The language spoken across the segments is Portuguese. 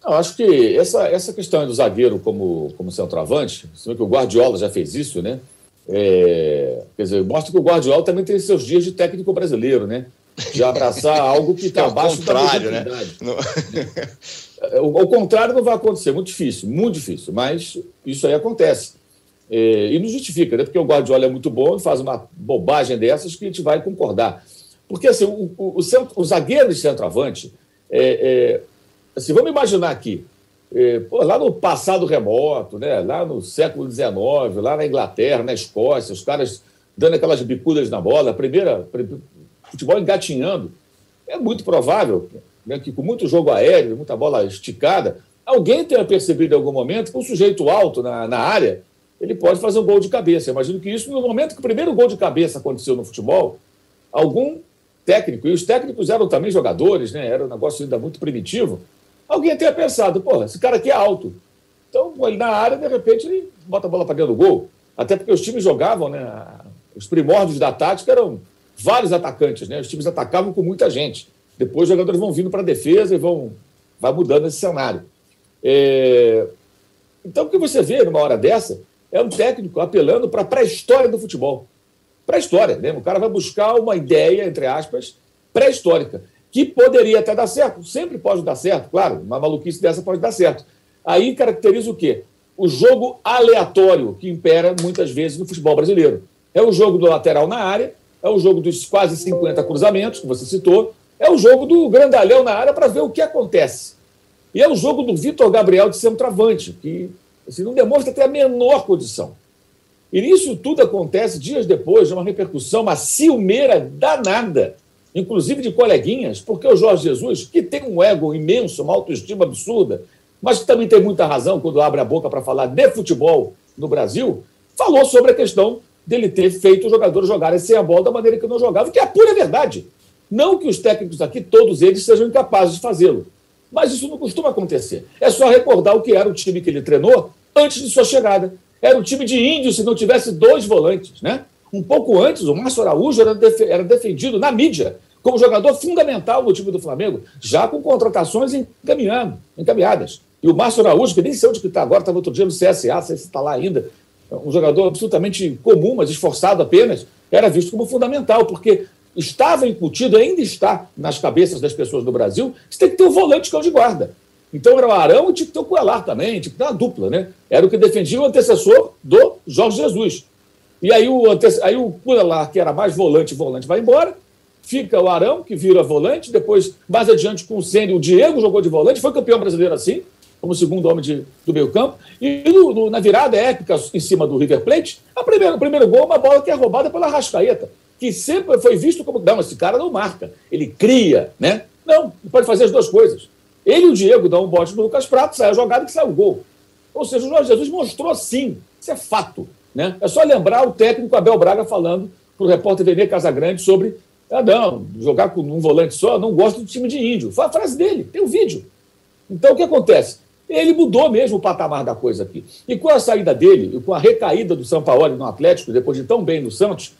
Eu acho que essa questão do zagueiro como centroavante, você vê que o Guardiola já fez isso, né? Quer dizer, mostra que o Guardiola também tem seus dias de técnico brasileiro, né? De abraçar algo que está abaixo da mediocridade. Né? O contrário não vai acontecer, muito difícil, mas isso aí acontece. E não justifica, né? Porque o Guardiola é muito bom e faz uma bobagem dessas que a gente vai concordar. Porque assim, o zagueiro de centroavante, assim, vamos imaginar aqui, lá no passado remoto, né? Lá no século XIX, lá na Inglaterra, na Escócia, os caras dando aquelas bicudas na bola, futebol engatinhando, é muito provável, né, que com muito jogo aéreo, muita bola esticada, alguém tenha percebido em algum momento que um sujeito alto na área, ele pode fazer um gol de cabeça. Eu imagino que isso, no momento que o primeiro gol de cabeça aconteceu no futebol, algum técnico, e os técnicos eram também jogadores, né, era um negócio ainda muito primitivo, alguém tenha pensado, porra, esse cara aqui é alto. Então, ele na área, de repente, ele bota a bola para dentro do gol. Até porque os times jogavam, né, os primórdios da tática eram vários atacantes, né? Os times atacavam com muita gente. Depois os jogadores vão vindo para a defesa e vai mudando esse cenário. Então, o que você vê numa hora dessa é um técnico apelando para a pré-história do futebol. Pré-história, né? O cara vai buscar uma ideia, entre aspas, pré-histórica, que poderia até dar certo. Sempre pode dar certo, claro. Uma maluquice dessa pode dar certo. Aí caracteriza o quê? O jogo aleatório que impera muitas vezes no futebol brasileiro. É o jogo do lateral na área, é o jogo dos quase 50 cruzamentos, que você citou, é o jogo do grandalhão na área para ver o que acontece. E é o jogo do Vitor Gabriel de centroavante, que assim, não demonstra ter a menor condição. E isso tudo acontece dias depois de uma repercussão, uma ciumeira danada, inclusive de coleguinhas, porque o Jorge Jesus, que tem um ego imenso, uma autoestima absurda, mas que também tem muita razão quando abre a boca para falar de futebol no Brasil, falou sobre a questão dele ter feito os jogadores jogarem sem a bola da maneira que não jogavam, que é a pura verdade. Não que os técnicos aqui, todos eles, sejam incapazes de fazê-lo. Mas isso não costuma acontecer. É só recordar o que era o time que ele treinou antes de sua chegada. Era um time de índio se não tivesse dois volantes, né? Um pouco antes, o Márcio Araújo era defendido na mídia como jogador fundamental no time do Flamengo, já com contratações encaminhadas. E o Márcio Araújo, que nem sei onde que está agora, estava outro dia no CSA, não sei se está lá ainda, um jogador absolutamente comum, mas esforçado apenas, era visto como fundamental, porque estava incutido, ainda está nas cabeças das pessoas do Brasil, que você tem que ter um volante cão de guarda. Então era o Arão e tinha que ter o Coelar também, tinha que ter uma dupla, né? Era o que defendia o antecessor do Jorge Jesus. E aí o Coelar, que era mais volante, vai embora, fica o Arão, que vira volante, depois, mais adiante, com o Ceni, o Diego jogou de volante, foi campeão brasileiro assim, como segundo homem do meio campo, e na virada épica em cima do River Plate, o primeiro gol, uma bola que é roubada pela Arrascaeta, que sempre foi visto como, não, esse cara não marca, ele cria, né? Não, ele pode fazer as duas coisas. Ele e o Diego dão um bote no Lucas Prato, sai a jogada que sai o gol. Ou seja, o Jorge Jesus mostrou sim, isso é fato, né? É só lembrar o técnico Abel Braga falando para o repórter Vene Casagrande sobre, não, jogar com um volante só, não gosto do time de índio. Foi a frase dele, tem o vídeo. Então, o que acontece? Ele mudou mesmo o patamar da coisa aqui. E com a saída dele, e com a recaída do Sampaoli no Atlético, depois de tão bem no Santos,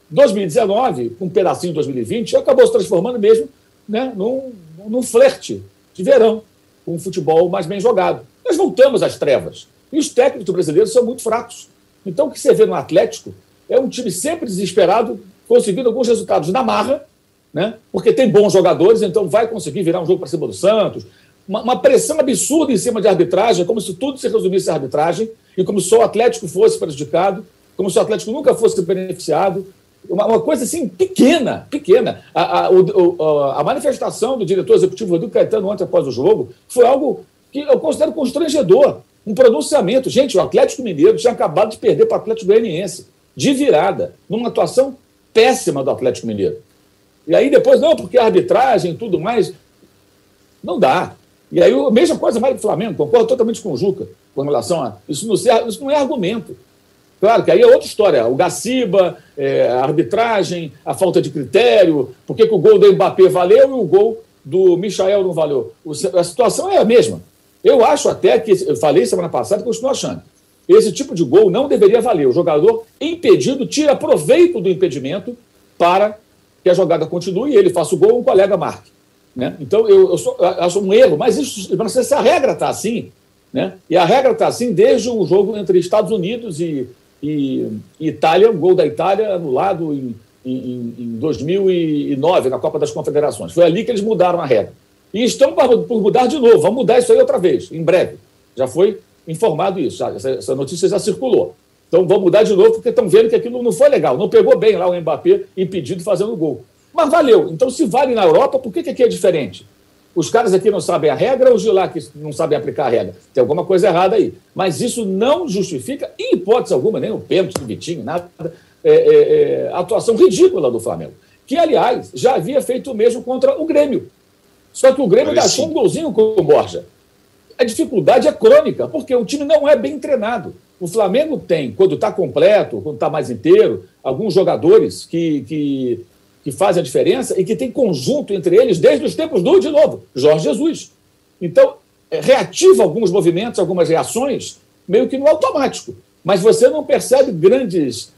2019, com um pedacinho de 2020, acabou se transformando mesmo, né, num flerte de verão, com um futebol mais bem jogado. Nós voltamos às trevas. E os técnicos brasileiros são muito fracos. Então, o que você vê no Atlético é um time sempre desesperado, conseguindo alguns resultados na marra, né, porque tem bons jogadores, então vai conseguir virar um jogo para cima do Santos. Uma pressão absurda em cima de arbitragem, como se tudo se resumisse à arbitragem, e como se só o Atlético fosse prejudicado, como se o Atlético nunca fosse beneficiado. Uma coisa assim, pequena. A manifestação do diretor executivo Rodrigo Caetano ontem após o jogo foi algo que eu considero constrangedor. Um pronunciamento. Gente, o Atlético Mineiro tinha acabado de perder para o Atlético Goianiense, de virada, numa atuação péssima do Atlético Mineiro. E aí depois, não, porque a arbitragem e tudo mais, não dá. E aí a mesma coisa mais do Flamengo, concordo totalmente com o Juca, com relação a... Isso não é argumento. Claro que aí é outra história. O Gaciba, a arbitragem, a falta de critério, por que o gol do Mbappé valeu e o gol do Michael não valeu. A situação é a mesma. Eu acho até que, eu falei semana passada, que eu continuo achando, esse tipo de gol não deveria valer. O jogador impedido tira proveito do impedimento para que a jogada continue e ele faça o gol e um colega marque. Né? Então, eu acho um erro, mas isso, não sei se a regra está assim, né? E a regra está assim desde o jogo entre Estados Unidos e Itália, o gol da Itália anulado em 2009, na Copa das Confederações. Foi ali que eles mudaram a regra. E estão por mudar de novo. Vamos mudar isso aí outra vez, em breve. Já foi informado isso, essa notícia já circulou. Então, vão mudar de novo, porque estão vendo que aquilo não foi legal. Não pegou bem lá o Mbappé impedido fazendo gol. Mas valeu. Então, se vale na Europa, por que aqui é diferente? Os caras aqui não sabem a regra ou os de lá que não sabem aplicar a regra? Tem alguma coisa errada aí. Mas isso não justifica, em hipótese alguma, nem o pênalti do Vitinho, nada, a atuação ridícula do Flamengo. Que, aliás, já havia feito o mesmo contra o Grêmio. Só que o Grêmio gastou um golzinho com o Borja. A dificuldade é crônica, porque o time não é bem treinado. O Flamengo tem, quando está completo, quando está mais inteiro, alguns jogadores que fazem a diferença e que tem conjunto entre eles desde os tempos do, de novo, Jorge Jesus. Então, reativa alguns movimentos, algumas reações, meio que no automático. Mas você não percebe grandes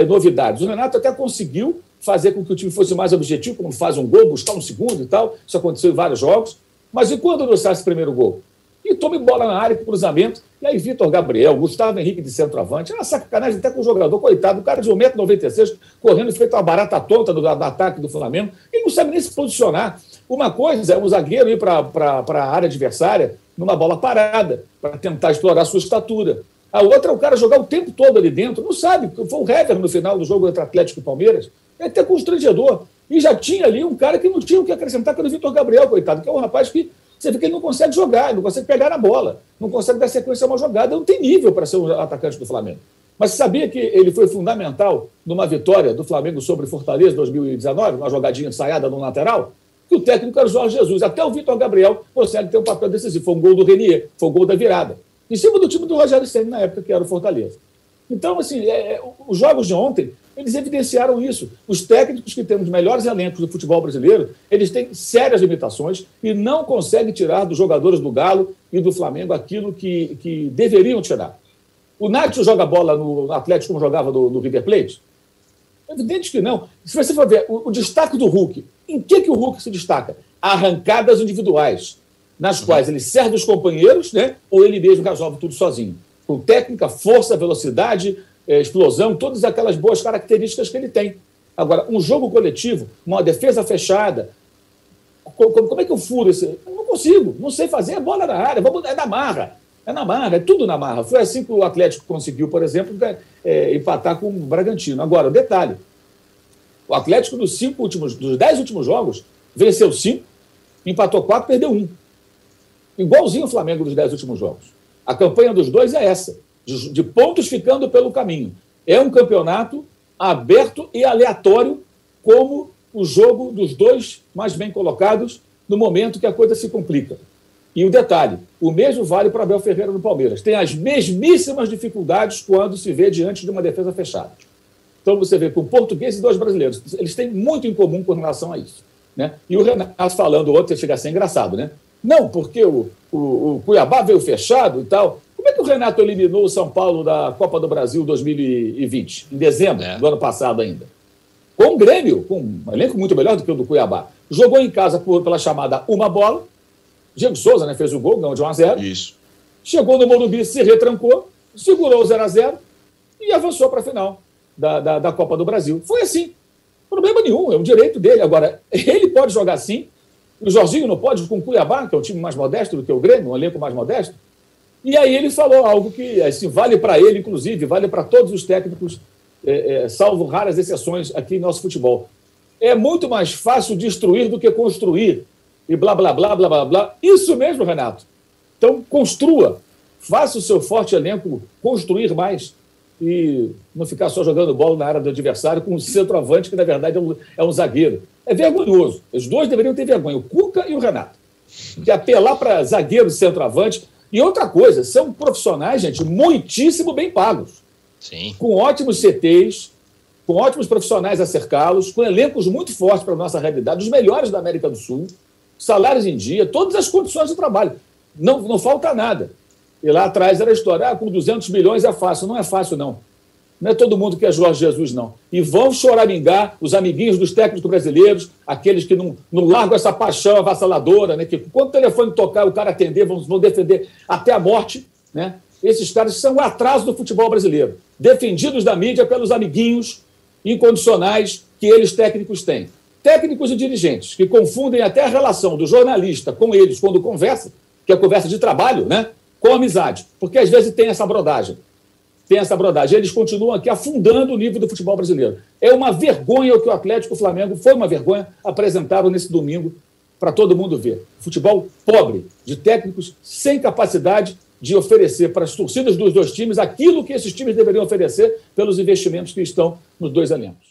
novidades. O Renato até conseguiu fazer com que o time fosse mais objetivo, como faz um gol, buscar um segundo e tal. Isso aconteceu em vários jogos. Mas e quando não sai esse primeiro gol? E tome bola na área com cruzamento. E aí Vitor Gabriel, Gustavo Henrique de centroavante. Era sacanagem até com o jogador, coitado. O cara de 1,96 m, correndo, feito uma barata tonta do ataque do Flamengo. Ele não sabe nem se posicionar. Uma coisa é o zagueiro ir para a área adversária numa bola parada, para tentar explorar a sua estatura. A outra é o cara jogar o tempo todo ali dentro. Não sabe. Foi o Hever no final do jogo entre Atlético e Palmeiras. É até constrangedor. E já tinha ali um cara que não tinha o que acrescentar, que era o Vitor Gabriel, coitado, que é um rapaz que você vê que ele não consegue jogar, ele não consegue pegar na bola, não consegue dar sequência a uma jogada, não tem nível para ser um atacante do Flamengo. Mas você sabia que ele foi fundamental numa vitória do Flamengo sobre Fortaleza em 2019, uma jogadinha ensaiada no lateral? Que o técnico era o Jorge Jesus. Até o Vitor Gabriel consegue ter um papel decisivo. Foi um gol do Renier, foi um gol da virada. Em cima do time do Rogério Ceni na época, que era o Fortaleza. Então, assim, os jogos de ontem, eles evidenciaram isso. Os técnicos que têm os melhores elencos do futebol brasileiro, eles têm sérias limitações e não conseguem tirar dos jogadores do Galo e do Flamengo aquilo que deveriam tirar. O Nacho joga bola no Atlético como jogava no River Plate? É evidente que não. Se você for ver o destaque do Hulk, em que o Hulk se destaca? Arrancadas individuais, nas quais ele serve os companheiros, né, ou ele mesmo resolve tudo sozinho. Com técnica, força, velocidade, explosão, todas aquelas boas características que ele tem. Agora, um jogo coletivo, uma defesa fechada, como é que eu furo esse? Eu não consigo, não sei fazer, a bola na área, é na marra, é tudo na marra. Foi assim que o Atlético conseguiu, por exemplo, empatar com o Bragantino. Agora, detalhe, o Atlético dos 10 últimos jogos, venceu 5, empatou 4, perdeu 1. Igualzinho o Flamengo dos 10 últimos jogos. A campanha dos dois é essa, de pontos ficando pelo caminho. É um campeonato aberto e aleatório, como o jogo dos dois mais bem colocados no momento que a coisa se complica. E o detalhe, o mesmo vale para Abel Ferreira no Palmeiras. Tem as mesmíssimas dificuldades quando se vê diante de uma defesa fechada. Então você vê com português e dois brasileiros, eles têm muito em comum com relação a isso. Né? E o Renato falando ontem, chega a ser engraçado, né? Não, porque o Cuiabá veio fechado e tal. Como é que o Renato eliminou o São Paulo da Copa do Brasil 2020, em dezembro do ano passado ainda? Com um Grêmio, com um elenco muito melhor do que o do Cuiabá. Jogou em casa pela chamada uma bola. Diego Souza, né, fez o gol, ganhou de 1-0. Isso. Chegou no Morumbi, se retrancou, segurou o 0-0 e avançou para a final da Copa do Brasil. Foi assim. Problema nenhum, é um direito dele. Agora, ele pode jogar assim. O Jorginho não pode com o Cuiabá, que é um time mais modesto do que o Grêmio, um elenco mais modesto. E aí ele falou algo que assim, vale para ele, inclusive, vale para todos os técnicos, salvo raras exceções aqui em nosso futebol. É muito mais fácil destruir do que construir. E blá, blá, blá, blá, blá, blá. Isso mesmo, Renato. Então, construa. Faça o seu forte elenco construir mais e não ficar só jogando bola na área do adversário com um centroavante que, na verdade, é um zagueiro. É vergonhoso. Os dois deveriam ter vergonha, o Cuca e o Renato. Que apelar para zagueiro e centroavante. E outra coisa, são profissionais, gente, muitíssimo bem pagos. Sim. Com ótimos CTs, com ótimos profissionais a cercá-los, com elencos muito fortes para a nossa realidade, os melhores da América do Sul, salários em dia, todas as condições de trabalho. Não falta nada. E lá atrás era a história, com 200 milhões é fácil. Não é fácil, não. Não é todo mundo que é Jorge Jesus, não. E vão choramingar os amiguinhos dos técnicos brasileiros, aqueles que não largam essa paixão avassaladora, né? Que quando o telefone tocar, o cara atender, vão defender até a morte, né? Esses caras são o atraso do futebol brasileiro, defendidos da mídia pelos amiguinhos incondicionais que eles técnicos têm. Técnicos e dirigentes que confundem até a relação do jornalista com eles quando conversa, que é a conversa de trabalho, né? Com amizade, porque às vezes tem essa brodagem. Eles continuam aqui afundando o nível do futebol brasileiro. É uma vergonha o que o Atlético e o Flamengo, foi uma vergonha, apresentaram nesse domingo para todo mundo ver. Futebol pobre, de técnicos sem capacidade de oferecer para as torcidas dos dois times aquilo que esses times deveriam oferecer pelos investimentos que estão nos dois elencos.